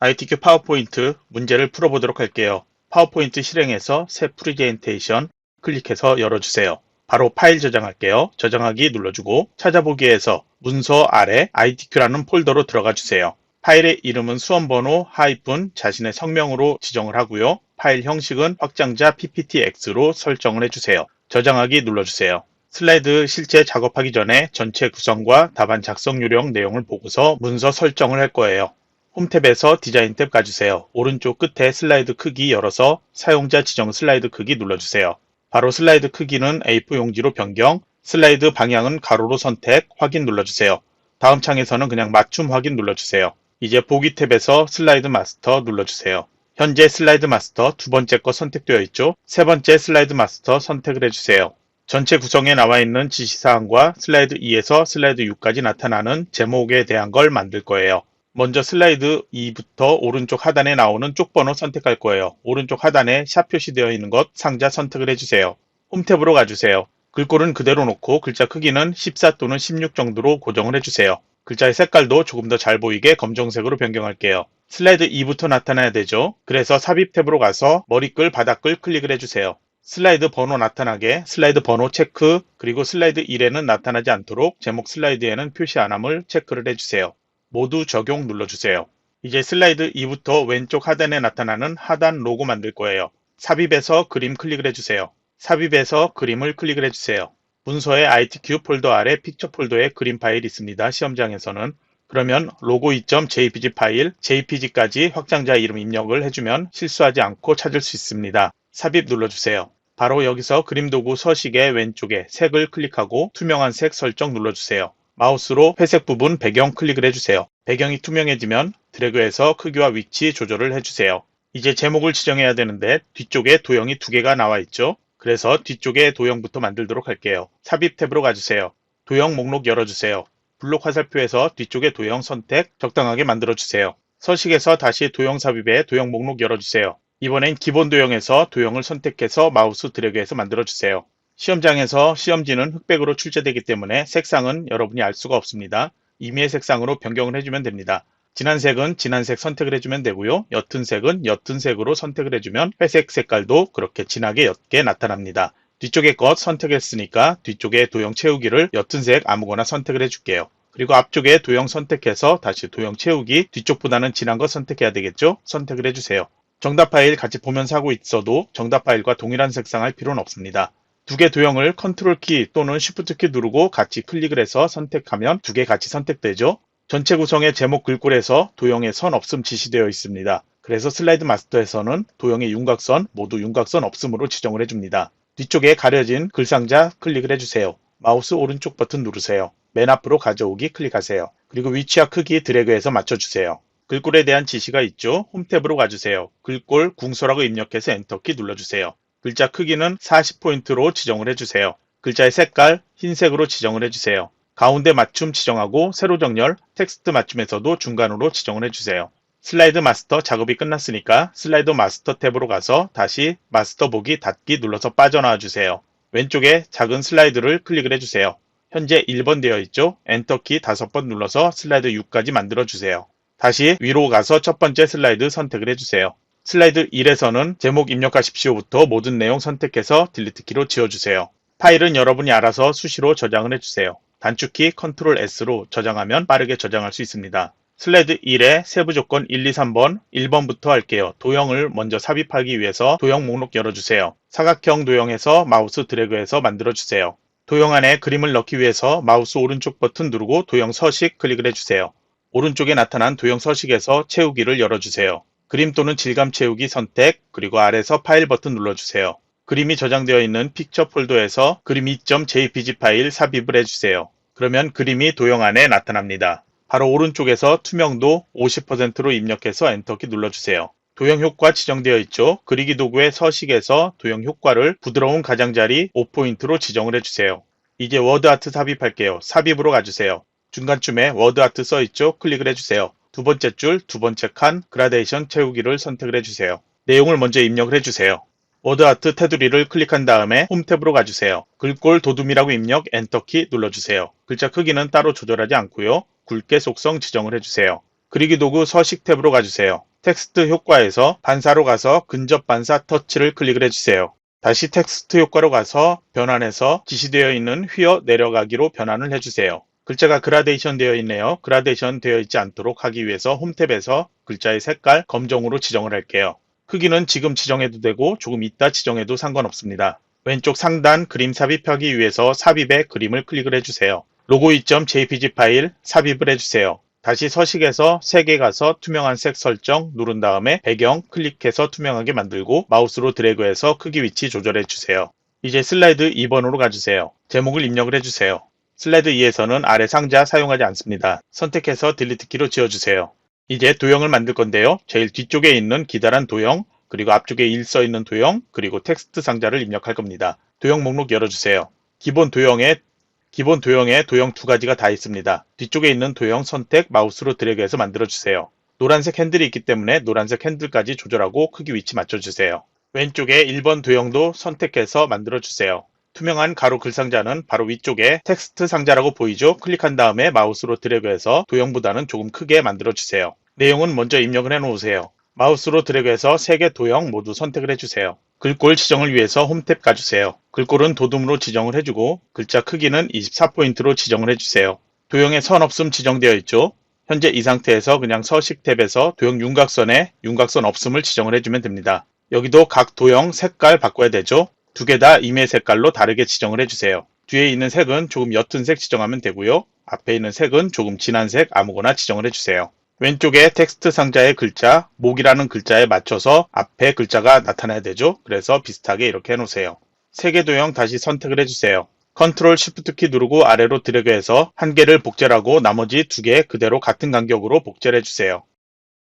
ITQ 파워포인트 문제를 풀어보도록 할게요. 파워포인트 실행에서 새 프레젠테이션 클릭해서 열어주세요. 바로 파일 저장할게요. 저장하기 눌러주고 찾아보기에서 문서 아래 ITQ라는 폴더로 들어가 주세요. 파일의 이름은 수험번호 하이픈 자신의 성명으로 지정을 하고요. 파일 형식은 확장자 PPTX로 설정을 해주세요. 저장하기 눌러주세요. 슬라이드 실제 작업하기 전에 전체 구성과 답안 작성 요령 내용을 보고서 문서 설정을 할 거예요. 홈탭에서 디자인 탭 가주세요. 오른쪽 끝에 슬라이드 크기 열어서 사용자 지정 슬라이드 크기 눌러주세요. 바로 슬라이드 크기는 A4 용지로 변경, 슬라이드 방향은 가로로 선택, 확인 눌러주세요. 다음 창에서는 그냥 맞춤 확인 눌러주세요. 이제 보기 탭에서 슬라이드 마스터 눌러주세요. 현재 슬라이드 마스터 두 번째 거 선택되어 있죠? 세 번째 슬라이드 마스터 선택을 해주세요. 전체 구성에 나와 있는 지시사항과 슬라이드 2에서 슬라이드 6까지 나타나는 제목에 대한 걸 만들 거예요. 먼저 슬라이드 2부터 오른쪽 하단에 나오는 쪽번호 선택할 거예요. 오른쪽 하단에 샵 표시되어 있는 것 상자 선택을 해주세요. 홈탭으로 가주세요. 글꼴은 그대로 놓고 글자 크기는 14 또는 16 정도로 고정을 해주세요. 글자의 색깔도 조금 더 잘 보이게 검정색으로 변경할게요. 슬라이드 2부터 나타나야 되죠. 그래서 삽입 탭으로 가서 머리글, 바닥글 클릭을 해주세요. 슬라이드 번호 나타나게 슬라이드 번호 체크, 그리고 슬라이드 1에는 나타나지 않도록 제목 슬라이드에는 표시 안함을 체크를 해주세요. 모두 적용 눌러주세요. 이제 슬라이드 2부터 왼쪽 하단에 나타나는 하단 로고 만들 거예요. 삽입에서 그림 클릭을 해주세요. 삽입에서 그림을 클릭을 해주세요. 문서의 ITQ 폴더 아래 픽처 폴더에 그림 파일이 있습니다. 시험장에서는. 그러면 로고 2.jpg 파일, jpg까지 확장자 이름 입력을 해주면 실수하지 않고 찾을 수 있습니다. 삽입 눌러주세요. 바로 여기서 그림 도구 서식의 왼쪽에 색을 클릭하고 투명한 색 설정 눌러주세요. 마우스로 회색 부분 배경 클릭을 해주세요. 배경이 투명해지면 드래그해서 크기와 위치 조절을 해주세요. 이제 제목을 지정해야 되는데 뒤쪽에 도형이 두 개가 나와 있죠. 그래서 뒤쪽에 도형부터 만들도록 할게요. 삽입 탭으로 가주세요. 도형 목록 열어주세요. 블록 화살표에서 뒤쪽에 도형 선택 적당하게 만들어주세요. 서식에서 다시 도형 삽입에 도형 목록 열어주세요. 이번엔 기본 도형에서 도형을 선택해서 마우스 드래그해서 만들어주세요. 시험장에서 시험지는 흑백으로 출제되기 때문에 색상은 여러분이 알 수가 없습니다. 임의의 색상으로 변경을 해주면 됩니다. 진한 색은 진한 색 선택을 해주면 되고요. 옅은 색은 옅은 색으로 선택을 해주면 회색 색깔도 그렇게 진하게 옅게 나타납니다. 뒤쪽에 것 선택했으니까 뒤쪽에 도형 채우기를 옅은 색 아무거나 선택을 해줄게요. 그리고 앞쪽에 도형 선택해서 다시 도형 채우기, 뒤쪽보다는 진한 것 선택해야 되겠죠? 선택을 해주세요. 정답 파일 같이 보면서 하고 있어도 정답 파일과 동일한 색상 할 필요는 없습니다. 두 개 도형을 컨트롤 키 또는 쉬프트 키 누르고 같이 클릭을 해서 선택하면 두 개 같이 선택되죠. 전체 구성의 제목 글꼴에서 도형의 선 없음 지시되어 있습니다. 그래서 슬라이드 마스터에서는 도형의 윤곽선 모두 윤곽선 없음으로 지정을 해줍니다. 뒤쪽에 가려진 글상자 클릭을 해주세요. 마우스 오른쪽 버튼 누르세요. 맨 앞으로 가져오기 클릭하세요. 그리고 위치와 크기 드래그해서 맞춰주세요. 글꼴에 대한 지시가 있죠. 홈탭으로 가주세요. 글꼴 궁서라고 입력해서 엔터키 눌러주세요. 글자 크기는 40포인트로 지정을 해주세요. 글자의 색깔 흰색으로 지정을 해주세요. 가운데 맞춤 지정하고 세로 정렬, 텍스트 맞춤에서도 중간으로 지정을 해주세요. 슬라이드 마스터 작업이 끝났으니까 슬라이드 마스터 탭으로 가서 다시 마스터 보기 닫기 눌러서 빠져나와 주세요. 왼쪽에 작은 슬라이드를 클릭을 해주세요. 현재 1번 되어 있죠? 엔터키 5번 눌러서 슬라이드 6까지 만들어 주세요. 다시 위로 가서 첫 번째 슬라이드 선택을 해주세요. 슬라이드 1에서는 제목 입력하십시오부터 모든 내용 선택해서 딜리트 키로 지워주세요. 파일은 여러분이 알아서 수시로 저장을 해주세요. 단축키 컨트롤 S로 저장하면 빠르게 저장할 수 있습니다. 슬라이드 1의 세부 조건 1, 2, 3번 1번부터 할게요. 도형을 먼저 삽입하기 위해서 도형 목록 열어주세요. 사각형 도형에서 마우스 드래그해서 만들어주세요. 도형 안에 그림을 넣기 위해서 마우스 오른쪽 버튼 누르고 도형 서식 클릭을 해주세요. 오른쪽에 나타난 도형 서식에서 채우기를 열어주세요. 그림 또는 질감 채우기 선택, 그리고 아래서 파일 버튼 눌러주세요. 그림이 저장되어 있는 픽처 폴더에서 그림 2.jpg 파일 삽입을 해주세요. 그러면 그림이 도형 안에 나타납니다. 바로 오른쪽에서 투명도 50%로 입력해서 엔터키 눌러주세요. 도형 효과 지정되어 있죠. 그리기 도구의 서식에서 도형 효과를 부드러운 가장자리 5포인트로 지정을 해주세요. 이제 워드 아트 삽입할게요. 삽입으로 가주세요. 중간쯤에 워드 아트 써있죠. 클릭을 해주세요. 두 번째 줄, 두 번째 칸, 그라데이션 채우기를 선택을 해주세요. 내용을 먼저 입력을 해주세요. 워드 아트 테두리를 클릭한 다음에 홈탭으로 가주세요. 글꼴 도둠이라고 입력 엔터키 눌러주세요. 글자 크기는 따로 조절하지 않고요. 굵게 속성 지정을 해주세요. 그리기 도구 서식 탭으로 가주세요. 텍스트 효과에서 반사로 가서 근접 반사 터치를 클릭을 해주세요. 다시 텍스트 효과로 가서 변환해서 지시되어 있는 휘어 내려가기로 변환을 해주세요. 글자가 그라데이션 되어 있네요. 그라데이션 되어 있지 않도록 하기 위해서 홈 탭에서 글자의 색깔 검정으로 지정을 할게요. 크기는 지금 지정해도 되고 조금 이따 지정해도 상관없습니다. 왼쪽 상단 그림 삽입하기 위해서 삽입에 그림을 클릭을 해주세요. 로고 2.jpg 파일 삽입을 해주세요. 다시 서식에서 색에 가서 투명한 색 설정 누른 다음에 배경 클릭해서 투명하게 만들고 마우스로 드래그해서 크기 위치 조절해 주세요. 이제 슬라이드 2번으로 가주세요. 제목을 입력을 해주세요. 슬라이드 2에서는 아래 상자 사용하지 않습니다. 선택해서 딜리트 키로 지워주세요. 이제 도형을 만들 건데요. 제일 뒤쪽에 있는 기다란 도형, 그리고 앞쪽에 1 써있는 도형, 그리고 텍스트 상자를 입력할 겁니다. 도형 목록 열어주세요. 기본 도형에 도형 두 가지가 다 있습니다. 뒤쪽에 있는 도형 선택 마우스로 드래그해서 만들어주세요. 노란색 핸들이 있기 때문에 노란색 핸들까지 조절하고 크기 위치 맞춰주세요. 왼쪽에 1번 도형도 선택해서 만들어주세요. 투명한 가로 글상자는 바로 위쪽에 텍스트 상자라고 보이죠? 클릭한 다음에 마우스로 드래그해서 도형보다는 조금 크게 만들어주세요. 내용은 먼저 입력을 해놓으세요. 마우스로 드래그해서 3개 도형 모두 선택을 해주세요. 글꼴 지정을 위해서 홈탭 가주세요. 글꼴은 도둠으로 지정을 해주고 글자 크기는 24포인트로 지정을 해주세요. 도형에 선 없음 지정되어 있죠? 현재 이 상태에서 그냥 서식 탭에서 도형 윤곽선에 윤곽선 없음을 지정을 해주면 됩니다. 여기도 각 도형 색깔 바꿔야 되죠? 두 개 다 임의 색깔로 다르게 지정을 해주세요. 뒤에 있는 색은 조금 옅은 색 지정하면 되고요. 앞에 있는 색은 조금 진한 색 아무거나 지정을 해주세요. 왼쪽에 텍스트 상자의 글자, 목이라는 글자에 맞춰서 앞에 글자가 나타나야 되죠. 그래서 비슷하게 이렇게 해놓으세요. 3개 도형 다시 선택을 해주세요. 컨트롤 쉬프트 키 누르고 아래로 드래그해서 한 개를 복제하고 나머지 2개 그대로 같은 간격으로 복제를 해주세요.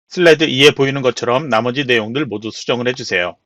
슬라이드 2에 보이는 것처럼 나머지 내용들 모두 수정을 해주세요.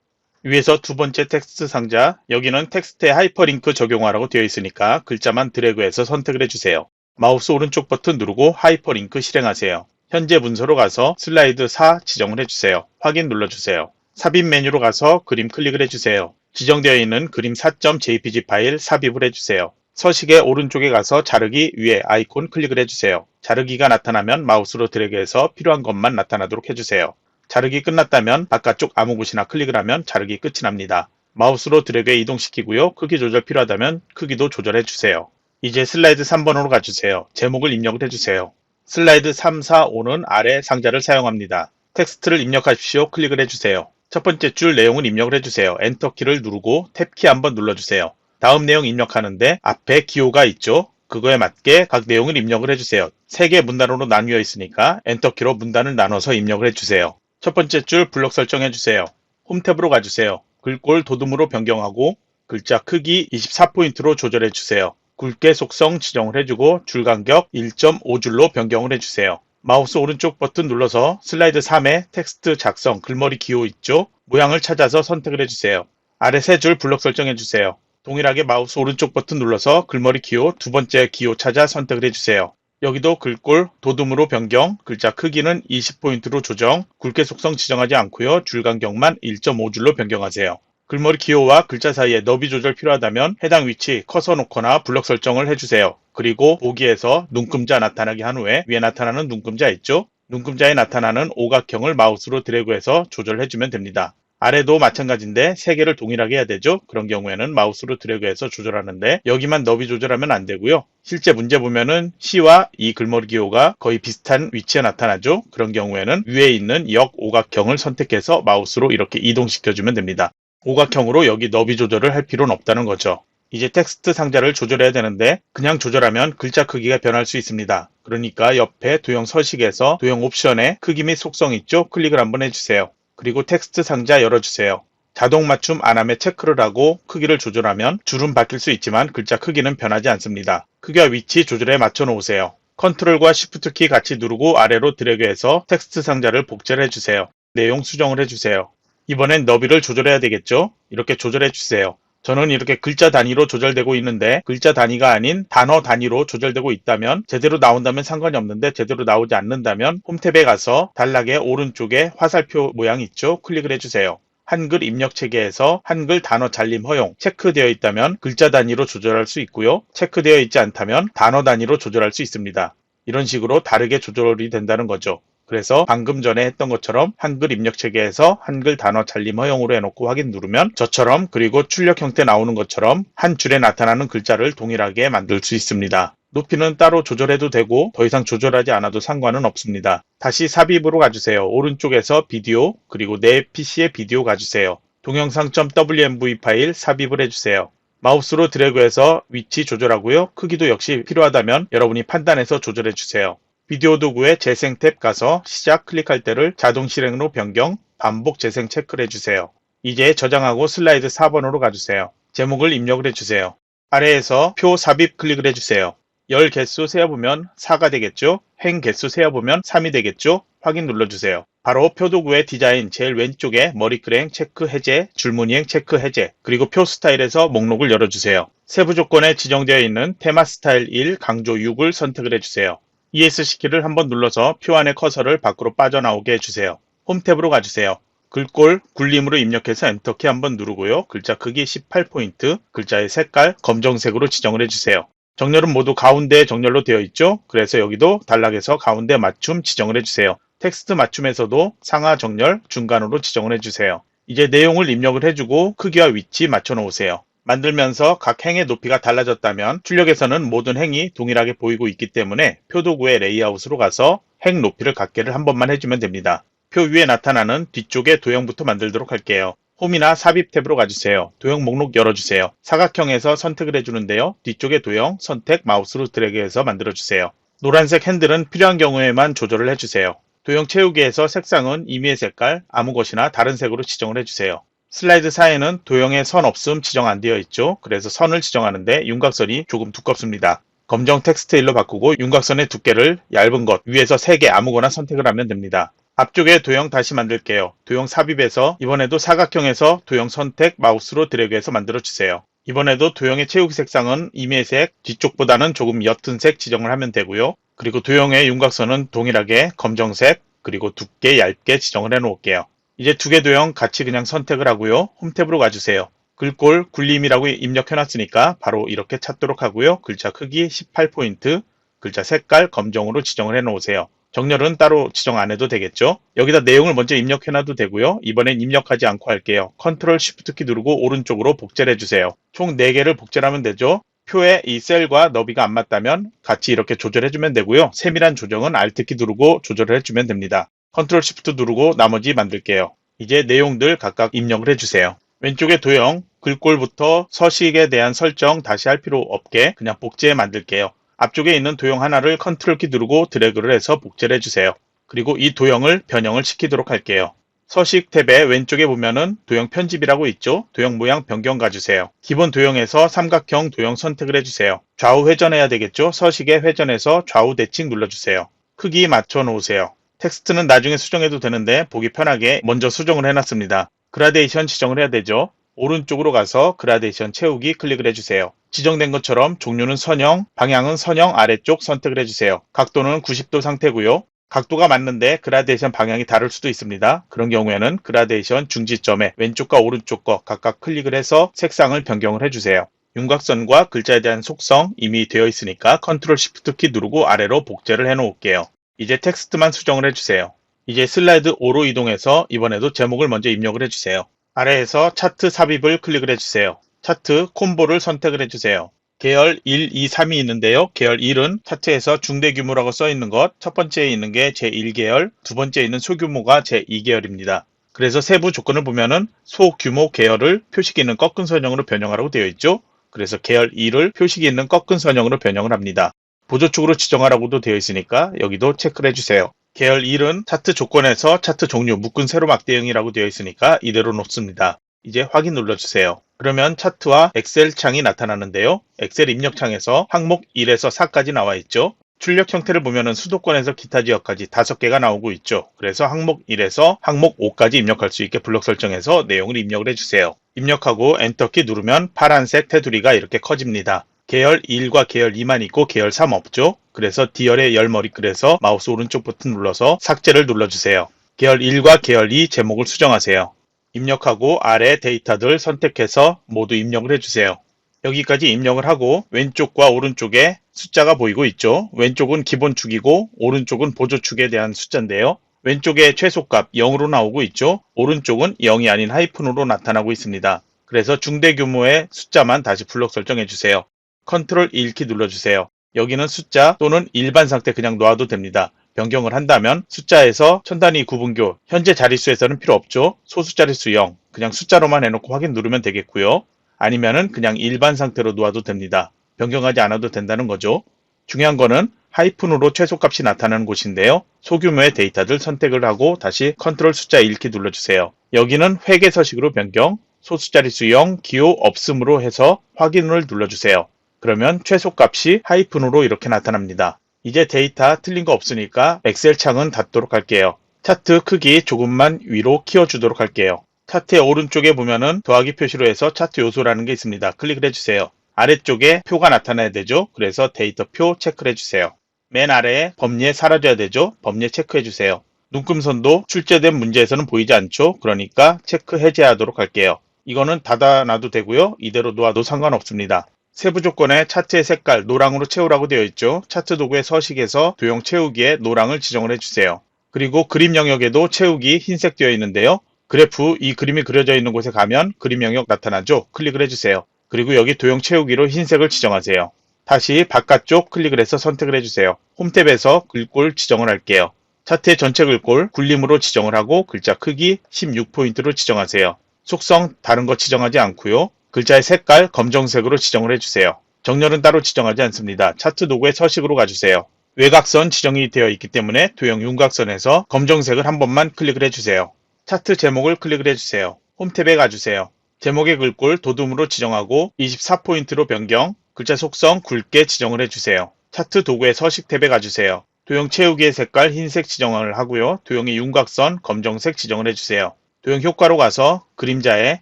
위에서 두 번째 텍스트 상자, 여기는 텍스트에 하이퍼링크 적용하라고 되어 있으니까 글자만 드래그해서 선택을 해주세요. 마우스 오른쪽 버튼 누르고 하이퍼링크 실행하세요. 현재 문서로 가서 슬라이드 4 지정을 해주세요. 확인 눌러주세요. 삽입 메뉴로 가서 그림 클릭을 해주세요. 지정되어 있는 그림 4.jpg 파일 삽입을 해주세요. 서식의 오른쪽에 가서 자르기 위에 아이콘 클릭을 해주세요. 자르기가 나타나면 마우스로 드래그해서 필요한 것만 나타나도록 해주세요. 자르기 끝났다면 바깥쪽 아무 곳이나 클릭을 하면 자르기 끝이 납니다. 마우스로 드래그해 이동시키고요. 크기 조절 필요하다면 크기도 조절해주세요. 이제 슬라이드 3번으로 가주세요. 제목을 입력을 해주세요. 슬라이드 3, 4, 5는 아래 상자를 사용합니다. 텍스트를 입력하십시오. 클릭을 해주세요. 첫 번째 줄 내용을 입력을 해주세요. 엔터키를 누르고 탭키 한번 눌러주세요. 다음 내용 입력하는데 앞에 기호가 있죠? 그거에 맞게 각 내용을 입력을 해주세요. 3개 문단으로 나뉘어 있으니까 엔터키로 문단을 나눠서 입력을 해주세요. 첫 번째 줄 블록 설정해주세요. 홈 탭으로 가주세요. 글꼴 도둠으로 변경하고 글자 크기 24포인트로 조절해주세요. 굵게 속성 지정을 해주고 줄 간격 1.5줄로 변경을 해주세요. 마우스 오른쪽 버튼 눌러서 슬라이드 3에 텍스트 작성 글머리 기호 있죠? 모양을 찾아서 선택을 해주세요. 아래 3줄 블록 설정해주세요. 동일하게 마우스 오른쪽 버튼 눌러서 글머리 기호 두 번째 기호 찾아 선택을 해주세요. 여기도 글꼴 도둠으로 변경, 글자 크기는 20포인트로 조정, 굵게 속성 지정하지 않고요. 줄 간격만 1.5줄로 변경하세요. 글머리 기호와 글자 사이에 너비 조절 필요하다면 해당 위치 커서 놓거나 블럭 설정을 해주세요. 그리고 보기에서 눈금자 나타나게 한 후에 위에 나타나는 눈금자 있죠? 눈금자에 나타나는 오각형을 마우스로 드래그해서 조절해주면 됩니다. 아래도 마찬가지인데 3개를 동일하게 해야 되죠? 그런 경우에는 마우스로 드래그해서 조절하는데 여기만 너비 조절하면 안 되고요. 실제 문제 보면은 C와 이 글머리 기호가 거의 비슷한 위치에 나타나죠? 그런 경우에는 위에 있는 역오각형을 선택해서 마우스로 이렇게 이동시켜주면 됩니다. 오각형으로 여기 너비 조절을 할 필요는 없다는 거죠. 이제 텍스트 상자를 조절해야 되는데 그냥 조절하면 글자 크기가 변할 수 있습니다. 그러니까 옆에 도형 서식에서 도형 옵션에 크기 및 속성 있죠? 클릭을 한번 해주세요. 그리고 텍스트 상자 열어주세요. 자동 맞춤 안함에 체크를 하고 크기를 조절하면 줄은 바뀔 수 있지만 글자 크기는 변하지 않습니다. 크기와 위치 조절에 맞춰 놓으세요. 컨트롤과 쉬프트 키 같이 누르고 아래로 드래그해서 텍스트 상자를 복제를 해주세요. 내용 수정을 해주세요. 이번엔 너비를 조절해야 되겠죠? 이렇게 조절해 주세요. 저는 이렇게 글자 단위로 조절되고 있는데 글자 단위가 아닌 단어 단위로 조절되고 있다면 제대로 나온다면 상관이 없는데 제대로 나오지 않는다면 홈탭에 가서 단락의 오른쪽에 화살표 모양 있죠? 클릭을 해주세요. 한글 입력 체계에서 한글 단어 잘림 허용 체크되어 있다면 글자 단위로 조절할 수 있고요. 체크되어 있지 않다면 단어 단위로 조절할 수 있습니다. 이런 식으로 다르게 조절이 된다는 거죠. 그래서 방금 전에 했던 것처럼 한글 입력 체계에서 한글 단어 잘림 허용으로 해놓고 확인 누르면 저처럼, 그리고 출력 형태 나오는 것처럼 한 줄에 나타나는 글자를 동일하게 만들 수 있습니다. 높이는 따로 조절해도 되고 더 이상 조절하지 않아도 상관은 없습니다. 다시 삽입으로 가주세요. 오른쪽에서 비디오, 그리고 내 PC의 비디오 가주세요. 동영상.wmv 파일 삽입을 해주세요. 마우스로 드래그해서 위치 조절하고요. 크기도 역시 필요하다면 여러분이 판단해서 조절해주세요. 비디오 도구의 재생 탭 가서 시작 클릭할 때를 자동 실행으로 변경, 반복 재생 체크를 해주세요. 이제 저장하고 슬라이드 4번으로 가주세요. 제목을 입력을 해주세요. 아래에서 표 삽입 클릭을 해주세요. 열 개수 세어보면 4가 되겠죠? 행 개수 세어보면 3이 되겠죠? 확인 눌러주세요. 바로 표도구의 디자인 제일 왼쪽에 머리끄랭 체크 해제, 줄무늬행 체크 해제, 그리고 표 스타일에서 목록을 열어주세요. 세부 조건에 지정되어 있는 테마 스타일 1 강조 6을 선택을 해주세요. ESC키를 한번 눌러서 표 안의 커서를 밖으로 빠져나오게 해주세요. 홈 탭으로 가주세요. 글꼴, 굴림으로 입력해서 엔터키 한번 누르고요. 글자 크기 18포인트, 글자의 색깔 검정색으로 지정을 해주세요. 정렬은 모두 가운데 정렬로 되어 있죠. 그래서 여기도 단락에서 가운데 맞춤 지정을 해주세요. 텍스트 맞춤에서도 상하 정렬, 중간으로 지정을 해주세요. 이제 내용을 입력을 해주고 크기와 위치 맞춰 놓으세요. 만들면서 각 행의 높이가 달라졌다면 출력에서는 모든 행이 동일하게 보이고 있기 때문에 표도구의 레이아웃으로 가서 행 높이를 갖게를 한 번만 해주면 됩니다. 표 위에 나타나는 뒤쪽의 도형부터 만들도록 할게요. 홈이나 삽입 탭으로 가주세요. 도형 목록 열어주세요. 사각형에서 선택을 해주는데요. 뒤쪽의 도형 선택 마우스로 드래그해서 만들어주세요. 노란색 핸들은 필요한 경우에만 조절을 해주세요. 도형 채우기에서 색상은 임의의 색깔, 아무 것이나 다른 색으로 지정을 해주세요. 슬라이드 사이에는 도형의 선 없음 지정 안 되어 있죠. 그래서 선을 지정하는데 윤곽선이 조금 두껍습니다. 검정 텍스트일로 바꾸고 윤곽선의 두께를 얇은 것, 위에서 3개 아무거나 선택을 하면 됩니다. 앞쪽에 도형 다시 만들게요. 도형 삽입에서 이번에도 사각형에서 도형 선택 마우스로 드래그해서 만들어주세요. 이번에도 도형의 채우기 색상은 임의의 색, 뒤쪽보다는 조금 옅은 색 지정을 하면 되고요. 그리고 도형의 윤곽선은 동일하게 검정색, 그리고 두께 얇게 지정을 해 놓을게요. 이제 두 개 도형 같이 그냥 선택을 하고요. 홈 탭으로 가주세요. 글꼴 굴림이라고 입력해 놨으니까 바로 이렇게 찾도록 하고요. 글자 크기 18포인트, 글자 색깔 검정으로 지정을 해 놓으세요. 정렬은 따로 지정 안 해도 되겠죠. 여기다 내용을 먼저 입력해 놔도 되고요. 이번엔 입력하지 않고 할게요. 컨트롤 쉬프트 키 누르고 오른쪽으로 복제를 해주세요. 총 4개를 복제를 하면 되죠. 표에 이 셀과 너비가 안 맞다면 같이 이렇게 조절해주면 되고요. 세밀한 조정은 Alt 키 누르고 조절을 해주면 됩니다. 컨트롤 쉬프트 누르고 나머지 만들게요. 이제 내용들 각각 입력을 해주세요. 왼쪽에 도형, 글꼴부터 서식에 대한 설정 다시 할 필요 없게 그냥 복제해 만들게요. 앞쪽에 있는 도형 하나를 컨트롤 키 누르고 드래그를 해서 복제를 해주세요. 그리고 이 도형을 변형을 시키도록 할게요. 서식 탭의 왼쪽에 보면은 도형 편집이라고 있죠. 도형 모양 변경 가주세요. 기본 도형에서 삼각형 도형 선택을 해주세요. 좌우 회전해야 되겠죠. 서식에 회전해서 좌우 대칭 눌러주세요. 크기 맞춰 놓으세요. 텍스트는 나중에 수정해도 되는데 보기 편하게 먼저 수정을 해놨습니다. 그라데이션 지정을 해야 되죠. 오른쪽으로 가서 그라데이션 채우기 클릭을 해주세요. 지정된 것처럼 종류는 선형, 방향은 선형 아래쪽 선택을 해주세요. 각도는 90도 상태고요. 각도가 맞는데 그라데이션 방향이 다를 수도 있습니다. 그런 경우에는 그라데이션 중지점에 왼쪽과 오른쪽 거 각각 클릭을 해서 색상을 변경을 해주세요. 윤곽선과 글자에 대한 속성 이미 되어 있으니까 컨트롤 쉬프트 키 누르고 아래로 복제를 해 놓을게요. 이제 텍스트만 수정을 해주세요. 이제 슬라이드 5로 이동해서 이번에도 제목을 먼저 입력을 해주세요. 아래에서 차트 삽입을 클릭을 해주세요. 차트 콤보를 선택을 해주세요. 계열 1, 2, 3이 있는데요. 계열 1은 차트에서 중대 규모라고 써 있는 것, 첫 번째에 있는 게 제1계열, 두 번째에 있는 소규모가 제2계열입니다. 그래서 세부 조건을 보면은 소규모 계열을 표식이 있는 꺾은 선형으로 변형하라고 되어 있죠. 그래서 계열 2를 표식이 있는 꺾은 선형으로 변형을 합니다. 보조축으로 지정하라고도 되어 있으니까 여기도 체크를 해주세요. 계열 1은 차트 조건에서 차트 종류 묶은 세로막 대응이라고 되어 있으니까 이대로 놓습니다. 이제 확인 눌러주세요. 그러면 차트와 엑셀 창이 나타나는데요. 엑셀 입력 창에서 항목 1에서 4까지 나와 있죠. 출력 형태를 보면은 수도권에서 기타 지역까지 5개가 나오고 있죠. 그래서 항목 1에서 항목 5까지 입력할 수 있게 블록 설정해서 내용을 입력을 해주세요. 입력하고 엔터키 누르면 파란색 테두리가 이렇게 커집니다. 계열 1과 계열 2만 있고 계열 3 없죠. 그래서 D열의 열 머리글에서 마우스 오른쪽 버튼 눌러서 삭제를 눌러주세요. 계열 1과 계열 2 제목을 수정하세요. 입력하고 아래 데이터들 선택해서 모두 입력을 해주세요. 여기까지 입력을 하고 왼쪽과 오른쪽에 숫자가 보이고 있죠. 왼쪽은 기본축이고 오른쪽은 보조축에 대한 숫자인데요. 왼쪽에 최소값 0으로 나오고 있죠. 오른쪽은 0이 아닌 하이픈으로 나타나고 있습니다. 그래서 중대 규모의 숫자만 다시 블록 설정해 주세요. 컨트롤 1키 눌러주세요. 여기는 숫자 또는 일반 상태 그냥 놓아도 됩니다. 변경을 한다면 숫자에서 천단위 구분교 현재 자릿수에서는 필요 없죠. 소수 자릿수 0 그냥 숫자로만 해놓고 확인 누르면 되겠고요. 아니면은 그냥 일반 상태로 놓아도 됩니다. 변경하지 않아도 된다는 거죠. 중요한 거는 하이픈으로 최소값이 나타나는 곳인데요. 소규모의 데이터들 선택을 하고 다시 컨트롤 숫자 1키 눌러주세요. 여기는 회계 서식으로 변경, 소수 자릿수 0, 기호 없음으로 해서 확인을 눌러주세요. 그러면 최소값이 하이픈으로 이렇게 나타납니다. 이제 데이터 틀린 거 없으니까 엑셀 창은 닫도록 할게요. 차트 크기 조금만 위로 키워주도록 할게요. 차트의 오른쪽에 보면은 더하기 표시로 해서 차트 요소라는 게 있습니다. 클릭을 해주세요. 아래쪽에 표가 나타나야 되죠. 그래서 데이터 표 체크를 해주세요. 맨 아래에 범례 사라져야 되죠. 범례 체크해주세요. 눈금선도 출제된 문제에서는 보이지 않죠. 그러니까 체크 해제하도록 할게요. 이거는 닫아놔도 되고요. 이대로 놓아도 상관없습니다. 세부 조건에 차트의 색깔 노랑으로 채우라고 되어 있죠. 차트 도구의 서식에서 도형 채우기에 노랑을 지정을 해주세요. 그리고 그림 영역에도 채우기 흰색 되어 있는데요. 그래프 이 그림이 그려져 있는 곳에 가면 그림 영역 나타나죠. 클릭을 해주세요. 그리고 여기 도형 채우기로 흰색을 지정하세요. 다시 바깥쪽 클릭을 해서 선택을 해주세요. 홈탭에서 글꼴 지정을 할게요. 차트의 전체 글꼴 굴림으로 지정을 하고 글자 크기 16포인트로 지정하세요. 속성 다른 거 지정하지 않고요. 글자의 색깔 검정색으로 지정을 해주세요. 정렬은 따로 지정하지 않습니다. 차트 도구의 서식으로 가주세요. 외곽선 지정이 되어 있기 때문에 도형 윤곽선에서 검정색을 한 번만 클릭을 해주세요. 차트 제목을 클릭을 해주세요. 홈탭에 가주세요. 제목의 글꼴 도둠으로 지정하고 24포인트로 변경, 글자 속성 굵게 지정을 해주세요. 차트 도구의 서식 탭에 가주세요. 도형 채우기의 색깔 흰색 지정을 하고요. 도형의 윤곽선 검정색 지정을 해주세요. 도형 효과로 가서 그림자의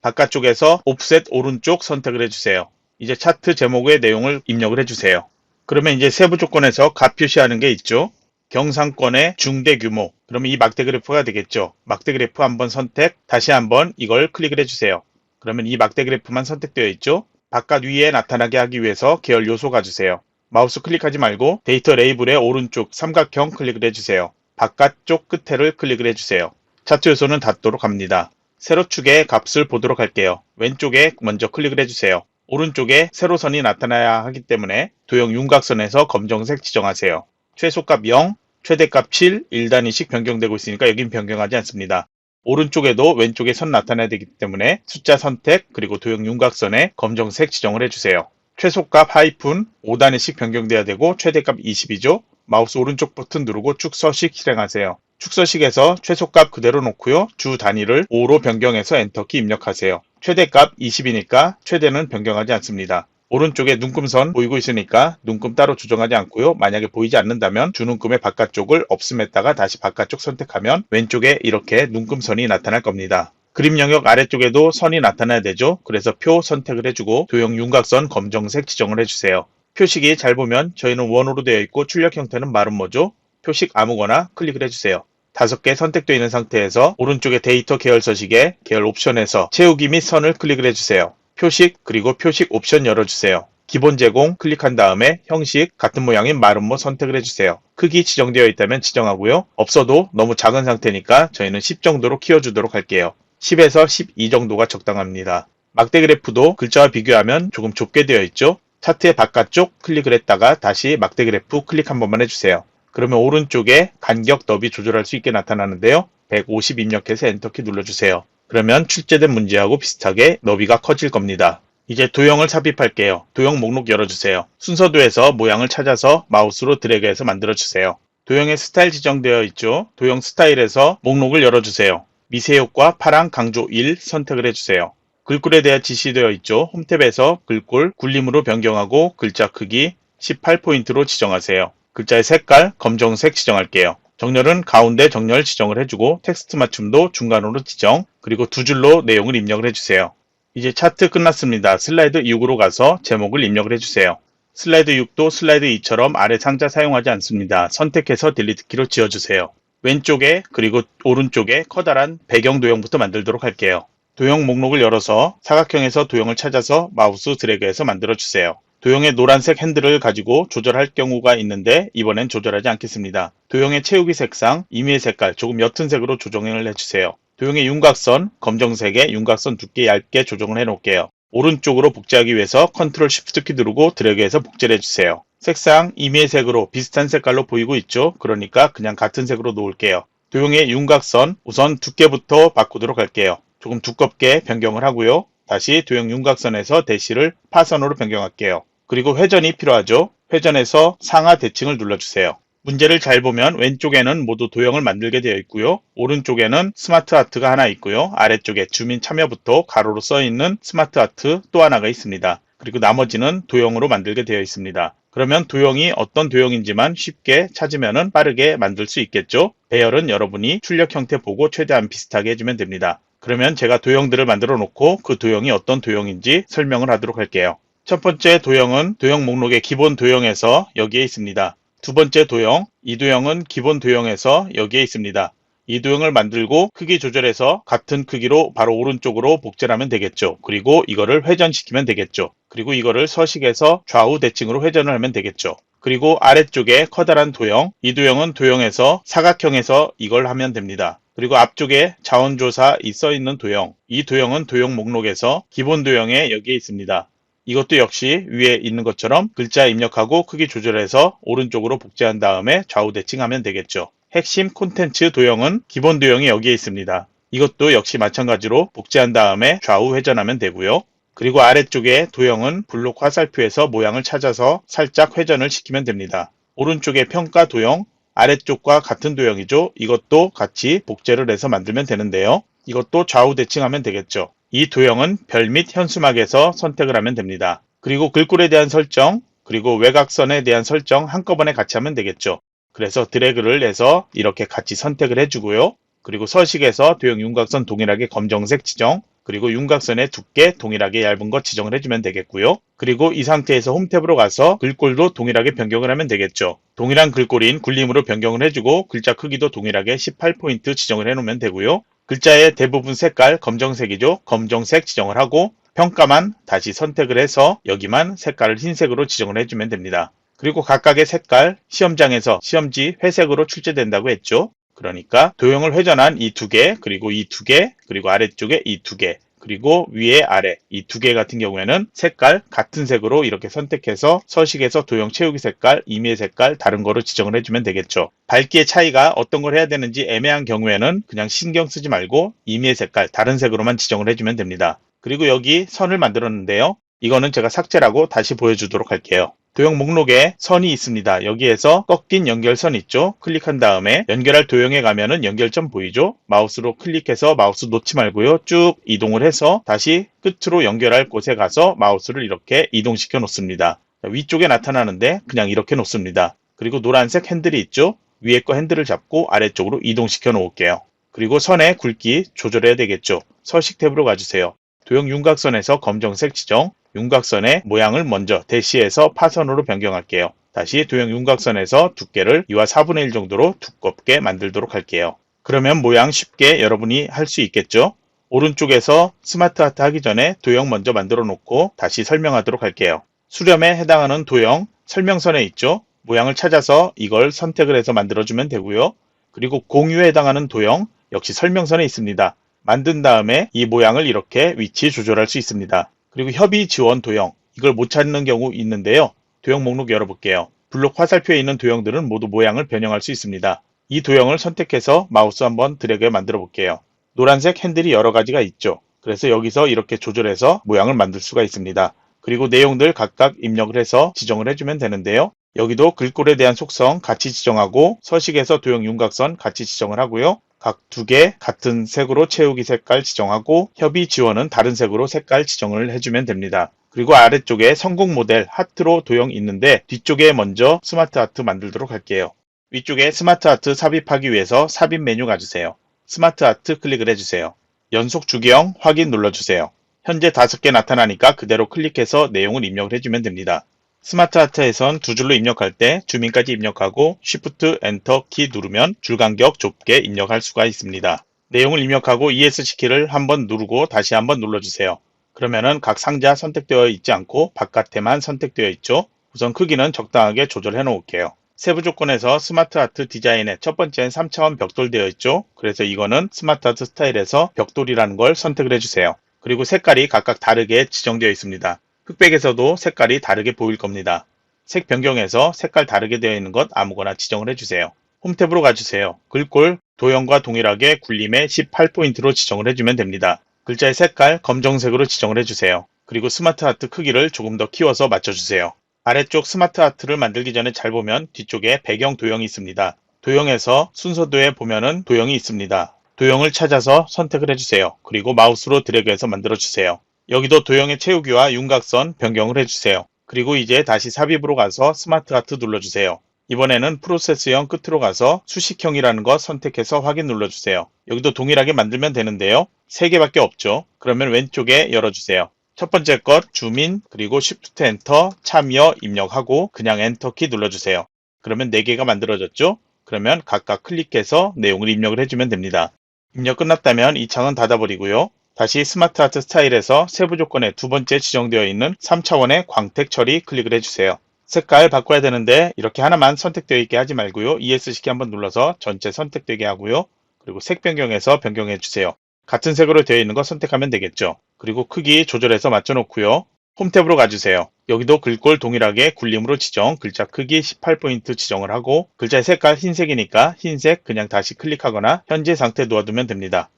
바깥쪽에서 옵셋 오른쪽 선택을 해주세요. 이제 차트 제목의 내용을 입력을 해주세요. 그러면 이제 세부 조건에서 값 표시하는 게 있죠. 경상권의 중대 규모. 그러면 이 막대 그래프가 되겠죠. 막대 그래프 한번 선택, 다시 한번 이걸 클릭을 해주세요. 그러면 이 막대 그래프만 선택되어 있죠. 바깥 위에 나타나게 하기 위해서 계열 요소 가주세요. 마우스 클릭하지 말고 데이터 레이블의 오른쪽 삼각형 클릭을 해주세요. 바깥쪽 끝에를 클릭을 해주세요. 차트 요소는 닫도록 합니다. 세로축의 값을 보도록 할게요. 왼쪽에 먼저 클릭을 해주세요. 오른쪽에 세로선이 나타나야 하기 때문에 도형 윤곽선에서 검정색 지정하세요. 최소값 0, 최대값 7, 1단위씩 변경되고 있으니까 여긴 변경하지 않습니다. 오른쪽에도 왼쪽에 선 나타나야 되기 때문에 숫자 선택 그리고 도형 윤곽선에 검정색 지정을 해주세요. 최소값 하이픈 5단위씩 변경돼야 되고 최대값 20이죠. 마우스 오른쪽 버튼 누르고 축서식 실행하세요. 축서식에서 최소값 그대로 놓고요. 주 단위를 5로 변경해서 엔터키 입력하세요. 최대값 20이니까 최대는 변경하지 않습니다. 오른쪽에 눈금선 보이고 있으니까 눈금 따로 조정하지 않고요. 만약에 보이지 않는다면 주눈금의 바깥쪽을 없음했다가 다시 바깥쪽 선택하면 왼쪽에 이렇게 눈금선이 나타날 겁니다. 그림 영역 아래쪽에도 선이 나타나야 되죠. 그래서 표 선택을 해주고 도형 윤곽선 검정색 지정을 해주세요. 표식이 잘 보면 저희는 원으로 되어 있고 출력 형태는 마름모죠. 표식 아무거나 클릭을 해주세요. 5개 선택되어 있는 상태에서 오른쪽에 데이터 계열 서식에 계열 옵션에서 채우기 및 선을 클릭을 해주세요. 표식 그리고 표식 옵션 열어주세요. 기본 제공 클릭한 다음에 형식 같은 모양인 마름모 선택을 해주세요. 크기 지정되어 있다면 지정하고요. 없어도 너무 작은 상태니까 저희는 10 정도로 키워주도록 할게요. 10에서 12 정도가 적당합니다. 막대 그래프도 글자와 비교하면 조금 좁게 되어 있죠. 차트의 바깥쪽 클릭을 했다가 다시 막대 그래프 클릭 한 번만 해주세요. 그러면 오른쪽에 간격 너비 조절할 수 있게 나타나는데요. 150 입력해서 엔터키 눌러주세요. 그러면 출제된 문제하고 비슷하게 너비가 커질 겁니다. 이제 도형을 삽입할게요. 도형 목록 열어주세요. 순서도에서 모양을 찾아서 마우스로 드래그해서 만들어주세요. 도형의 스타일 지정되어 있죠. 도형 스타일에서 목록을 열어주세요. 미세효과 파랑 강조 1 선택을 해주세요. 글꼴에 대한 지시되어 있죠. 홈탭에서 글꼴 굴림으로 변경하고 글자 크기 18포인트로 지정하세요. 글자의 색깔 검정색 지정할게요. 정렬은 가운데 정렬 지정을 해주고 텍스트 맞춤도 중간으로 지정 그리고 두 줄로 내용을 입력을 해주세요. 이제 차트 끝났습니다. 슬라이드 6으로 가서 제목을 입력을 해주세요. 슬라이드 6도 슬라이드 2처럼 아래 상자 사용하지 않습니다. 선택해서 딜리트 키로 지워주세요. 왼쪽에 그리고 오른쪽에 커다란 배경 도형부터 만들도록 할게요. 도형 목록을 열어서 사각형에서 도형을 찾아서 마우스 드래그해서 만들어주세요. 도형의 노란색 핸들을 가지고 조절할 경우가 있는데 이번엔 조절하지 않겠습니다. 도형의 채우기 색상, 임의의 색깔 조금 옅은 색으로 조정을 해주세요. 도형의 윤곽선, 검정색에 윤곽선 두께 얇게 조정을 해놓을게요. 오른쪽으로 복제하기 위해서 컨트롤 쉬프트 키 누르고 드래그해서 복제를 해주세요. 색상 임의의 색으로 비슷한 색깔로 보이고 있죠? 그러니까 그냥 같은 색으로 놓을게요. 도형의 윤곽선 우선 두께부터 바꾸도록 할게요. 조금 두껍게 변경을 하고요. 다시 도형 윤곽선에서 대시를 파선으로 변경할게요. 그리고 회전이 필요하죠. 회전해서 상하 대칭을 눌러주세요. 문제를 잘 보면 왼쪽에는 모두 도형을 만들게 되어 있고요. 오른쪽에는 스마트 아트가 하나 있고요. 아래쪽에 주민 참여부터 가로로 써 있는 스마트 아트 또 하나가 있습니다. 그리고 나머지는 도형으로 만들게 되어 있습니다. 그러면 도형이 어떤 도형인지만 쉽게 찾으면 빠르게 만들 수 있겠죠. 배열은 여러분이 출력 형태 보고 최대한 비슷하게 해주면 됩니다. 그러면 제가 도형들을 만들어 놓고 그 도형이 어떤 도형인지 설명을 하도록 할게요. 첫 번째 도형은 도형 목록의 기본 도형에서 여기에 있습니다. 두 번째 도형, 이 도형은 기본 도형에서 여기에 있습니다. 이 도형을 만들고 크기 조절해서 같은 크기로 바로 오른쪽으로 복제를 하면 되겠죠. 그리고 이거를 회전시키면 되겠죠. 그리고 이거를 서식에서 좌우 대칭으로 회전을 하면 되겠죠. 그리고 아래쪽에 커다란 도형, 이 도형은 도형에서 사각형에서 이걸 하면 됩니다. 그리고 앞쪽에 자원조사 써 있는 도형, 이 도형은 도형 목록에서 기본 도형에 여기에 있습니다. 이것도 역시 위에 있는 것처럼 글자 입력하고 크기 조절해서 오른쪽으로 복제한 다음에 좌우 대칭하면 되겠죠. 핵심 콘텐츠 도형은 기본 도형이 여기에 있습니다. 이것도 역시 마찬가지로 복제한 다음에 좌우 회전하면 되고요. 그리고 아래쪽에 도형은 블록 화살표에서 모양을 찾아서 살짝 회전을 시키면 됩니다. 오른쪽에 평가 도형, 아래쪽과 같은 도형이죠. 이것도 같이 복제를 해서 만들면 되는데요. 이것도 좌우 대칭하면 되겠죠. 이 도형은 별 및 현수막에서 선택을 하면 됩니다. 그리고 글꼴에 대한 설정, 그리고 외곽선에 대한 설정 한꺼번에 같이 하면 되겠죠. 그래서 드래그를 해서 이렇게 같이 선택을 해주고요. 그리고 서식에서 도형 윤곽선 동일하게 검정색 지정, 그리고 윤곽선의 두께 동일하게 얇은 거 지정을 해주면 되겠고요. 그리고 이 상태에서 홈 탭으로 가서 글꼴도 동일하게 변경을 하면 되겠죠. 동일한 글꼴인 굴림으로 변경을 해주고 글자 크기도 동일하게 18포인트 지정을 해놓으면 되고요. 글자의 대부분 색깔 검정색이죠. 검정색 지정을 하고 평가만 다시 선택을 해서 여기만 색깔을 흰색으로 지정을 해주면 됩니다. 그리고 각각의 색깔 시험장에서 시험지 회색으로 출제된다고 했죠. 그러니까 도형을 회전한 이 두 개, 그리고 이 두 개, 그리고 아래쪽에 이 두 개, 그리고 위에 아래 이 두 개 같은 경우에는 색깔 같은 색으로 이렇게 선택해서 서식에서 도형 채우기 색깔, 임의의 색깔 다른 거로 지정을 해주면 되겠죠. 밝기의 차이가 어떤 걸 해야 되는지 애매한 경우에는 그냥 신경 쓰지 말고 임의의 색깔 다른 색으로만 지정을 해주면 됩니다. 그리고 여기 선을 만들었는데요. 이거는 제가 삭제라고 다시 보여주도록 할게요. 도형 목록에 선이 있습니다. 여기에서 꺾인 연결선 있죠? 클릭한 다음에 연결할 도형에 가면은 연결점 보이죠? 마우스로 클릭해서 마우스 놓지 말고요. 쭉 이동을 해서 다시 끝으로 연결할 곳에 가서 마우스를 이렇게 이동시켜 놓습니다. 위쪽에 나타나는데 그냥 이렇게 놓습니다. 그리고 노란색 핸들이 있죠? 위에 거 핸들을 잡고 아래쪽으로 이동시켜 놓을게요. 그리고 선의 굵기 조절해야 되겠죠? 서식 탭으로 가주세요. 도형 윤곽선에서 검정색 지정, 윤곽선의 모양을 먼저 대시해서 파선으로 변경할게요. 다시 도형 윤곽선에서 두께를 2와 4분의 1 정도로 두껍게 만들도록 할게요. 그러면 모양 쉽게 여러분이 할 수 있겠죠? 오른쪽에서 스마트 아트 하기 전에 도형 먼저 만들어 놓고 다시 설명하도록 할게요. 수렴에 해당하는 도형 설명선에 있죠? 모양을 찾아서 이걸 선택을 해서 만들어주면 되고요. 그리고 공유에 해당하는 도형 역시 설명선에 있습니다. 만든 다음에 이 모양을 이렇게 위치 조절할 수 있습니다. 그리고 협의 지원 도형, 이걸 못 찾는 경우 있는데요. 도형 목록 열어볼게요. 블록 화살표에 있는 도형들은 모두 모양을 변형할 수 있습니다. 이 도형을 선택해서 마우스 한번 드래그 만들어 볼게요. 노란색 핸들이 여러 가지가 있죠. 그래서 여기서 이렇게 조절해서 모양을 만들 수가 있습니다. 그리고 내용들 각각 입력을 해서 지정을 해주면 되는데요. 여기도 글꼴에 대한 속성 같이 지정하고 서식에서 도형 윤곽선 같이 지정을 하고요. 각 두 개 같은 색으로 채우기 색깔 지정하고 협의 지원은 다른 색으로 색깔 지정을 해주면 됩니다. 그리고 아래쪽에 성공 모델 하트로 도형 있는데 뒤쪽에 먼저 스마트 아트 만들도록 할게요. 위쪽에 스마트 아트 삽입하기 위해서 삽입 메뉴 가주세요. 스마트 아트 클릭을 해주세요. 연속 주기형 확인 눌러주세요. 현재 5개 나타나니까 그대로 클릭해서 내용을 입력을 해주면 됩니다. 스마트 아트에선 두 줄로 입력할 때 주민까지 입력하고 Shift Enter 키 누르면 줄 간격 좁게 입력할 수가 있습니다. 내용을 입력하고 ESC 키를 한번 누르고 다시 한번 눌러주세요. 그러면은 각 상자 선택되어 있지 않고 바깥에만 선택되어 있죠. 우선 크기는 적당하게 조절해 놓을게요. 세부 조건에서 스마트 아트 디자인의 첫 번째는 3차원 벽돌 되어 있죠. 그래서 이거는 스마트 아트 스타일에서 벽돌이라는 걸 선택을 해주세요. 그리고 색깔이 각각 다르게 지정되어 있습니다. 흑백에서도 색깔이 다르게 보일 겁니다. 색 변경에서 색깔 다르게 되어 있는 것 아무거나 지정을 해주세요. 홈 탭으로 가주세요. 글꼴 도형과 동일하게 굴림에 18포인트로 지정을 해주면 됩니다. 글자의 색깔 검정색으로 지정을 해주세요. 그리고 스마트 아트 크기를 조금 더 키워서 맞춰주세요. 아래쪽 스마트 아트를 만들기 전에 잘 보면 뒤쪽에 배경 도형이 있습니다. 도형에서 순서도에 보면은 도형이 있습니다. 도형을 찾아서 선택을 해주세요. 그리고 마우스로 드래그해서 만들어주세요. 여기도 도형의 채우기와 윤곽선 변경을 해주세요. 그리고 이제 다시 삽입으로 가서 스마트 아트 눌러주세요. 이번에는 프로세스형 끝으로 가서 수식형이라는 것 선택해서 확인 눌러주세요. 여기도 동일하게 만들면 되는데요. 3개밖에 없죠. 그러면 왼쪽에 열어주세요. 첫 번째 것 줌인 그리고 Shift 엔터 참여 입력하고 그냥 엔터키 눌러주세요. 그러면 4개가 만들어졌죠. 그러면 각각 클릭해서 내용을 입력을 해주면 됩니다. 입력 끝났다면 이 창은 닫아버리고요. 다시 스마트 아트 스타일에서 세부 조건에 두 번째 지정되어 있는 3차원의 광택 처리 클릭을 해주세요. 색깔 바꿔야 되는데 이렇게 하나만 선택되어 있게 하지 말고요. ESC 키 한번 눌러서 전체 선택되게 하고요. 그리고 색 변경해서 변경해 주세요. 같은 색으로 되어 있는 거 선택하면 되겠죠. 그리고 크기 조절해서 맞춰 놓고요. 홈 탭으로 가주세요. 여기도 글꼴 동일하게 굴림으로 지정, 글자 크기 18포인트 지정을 하고 글자의 색깔 흰색이니까 흰색 그냥 다시 클릭하거나 현재 상태 놓아두면 됩니다.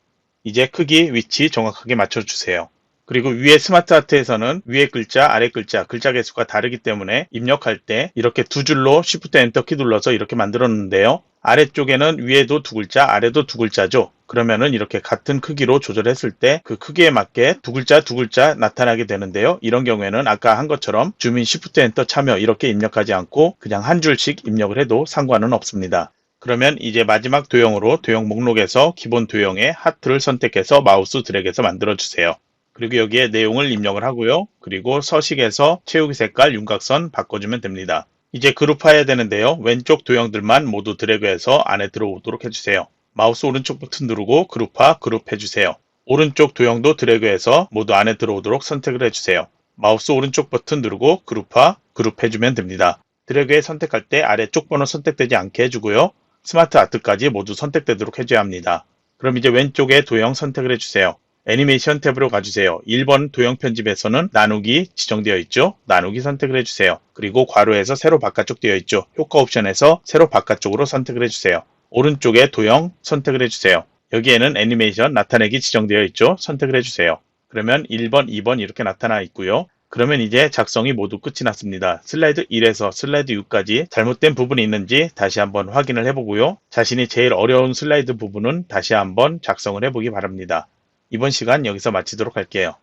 이제 크기, 위치 정확하게 맞춰주세요. 그리고 위에 스마트 아트에서는 위에 글자, 아래 글자, 글자 개수가 다르기 때문에 입력할 때 이렇게 두 줄로 Shift 엔터 키 눌러서 이렇게 만들었는데요. 아래쪽에는 위에도 두 글자, 아래도 두 글자죠. 그러면은 이렇게 같은 크기로 조절했을 때 그 크기에 맞게 두 글자 나타나게 되는데요. 이런 경우에는 아까 한 것처럼 줌인 Shift 엔터 참여 이렇게 입력하지 않고 그냥 한 줄씩 입력을 해도 상관은 없습니다. 그러면 이제 마지막 도형으로 도형 목록에서 기본 도형의 하트를 선택해서 마우스 드래그해서 만들어주세요. 그리고 여기에 내용을 입력을 하고요. 그리고 서식에서 채우기 색깔 윤곽선 바꿔주면 됩니다. 이제 그룹화해야 되는데요. 왼쪽 도형들만 모두 드래그해서 안에 들어오도록 해주세요. 마우스 오른쪽 버튼 누르고 그룹화, 그룹해주세요. 오른쪽 도형도 드래그해서 모두 안에 들어오도록 선택을 해주세요. 마우스 오른쪽 버튼 누르고 그룹화, 그룹해주면 됩니다. 드래그에 선택할 때 아래쪽 번호 선택되지 않게 해주고요. 스마트 아트까지 모두 선택되도록 해줘야 합니다. 그럼 이제 왼쪽에 도형 선택을 해주세요. 애니메이션 탭으로 가주세요. 1번 도형 편집에서는 나누기 지정되어 있죠. 나누기 선택을 해주세요. 그리고 괄호에서 세로 바깥쪽 되어 있죠. 효과 옵션에서 세로 바깥쪽으로 선택을 해주세요. 오른쪽에 도형 선택을 해주세요. 여기에는 애니메이션 나타내기 지정되어 있죠. 선택을 해주세요. 그러면 1번, 2번 이렇게 나타나 있고요. 그러면 이제 작성이 모두 끝이 났습니다. 슬라이드 1에서 슬라이드 6까지 잘못된 부분이 있는지 다시 한번 확인을 해보고요. 자신이 제일 어려운 슬라이드 부분은 다시 한번 작성을 해보기 바랍니다. 이번 시간 여기서 마치도록 할게요.